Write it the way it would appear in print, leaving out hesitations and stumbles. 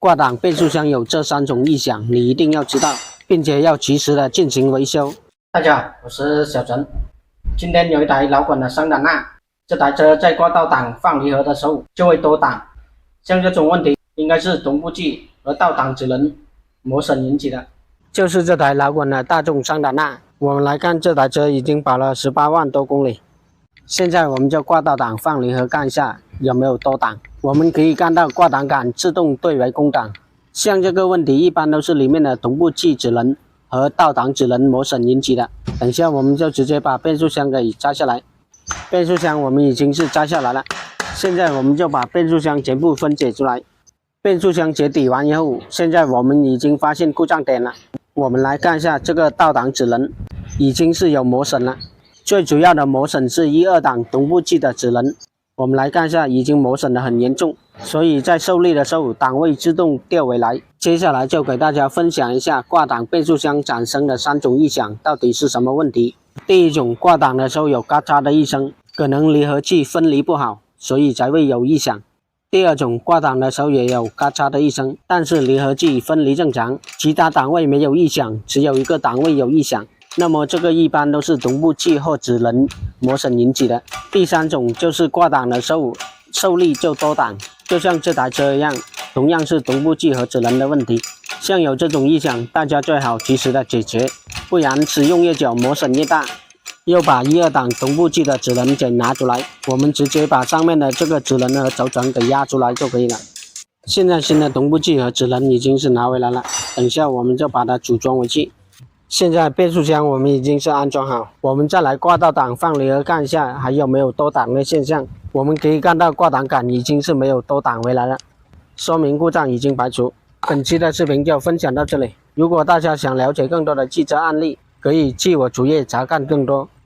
挂档变速箱有这3种异响，你一定要知道，并且要及时的进行维修。大家好，我是小陈。今天有一台老款的桑塔纳，这台车在挂倒档放离合的时候就会多档，像这种问题应该是同步器和倒档齿轮磨损引起的。就是这台老款的大众桑塔纳，我们来看这台车已经跑了18万多公里。现在我们就挂倒档放离合看一下有没有多档。我们可以看到挂档杆自动对为空档，像这个问题一般都是里面的同步器齿轮和倒档齿轮磨损引起的。等一下我们就直接把变速箱给摘下来。变速箱我们已经是摘下来了，现在我们就把变速箱全部分解出来。变速箱解体完以后，现在我们已经发现故障点了。我们来看一下这个倒档齿轮已经是有磨损了，最主要的磨损是1、2档同步器的齿轮。我们来看一下，已经磨损得很严重，所以在受力的时候档位自动掉回来。接下来就给大家分享一下挂档变速箱产生的3种异响到底是什么问题。第一种，挂档的时候有咔嚓的一声，可能离合器分离不好，所以才会有异响。第二种，挂档的时候也有咔嚓的一声，但是离合器分离正常，其他档位没有异响，只有一个档位有异响，那么这个一般都是同步器或齿轮磨损引起的。第三种就是挂档的时候受力就多档，就像这台车一样，同样是同步器和齿轮的问题。像有这种异响，大家最好及时的解决，不然使用越久磨损越大。又把1、2档同步器的齿轮给拿出来，我们直接把上面的这个齿轮和轴承给压出来就可以了。现在新的同步器和齿轮已经是拿回来了，等一下我们就把它组装回去。现在变速箱我们已经是安装好，我们再来挂倒档放离合看一下还有没有多档的现象。我们可以看到挂档杆已经是没有多档回来了，说明故障已经排除。本期的视频就分享到这里，如果大家想了解更多的汽车案例，可以去我主页查看更多。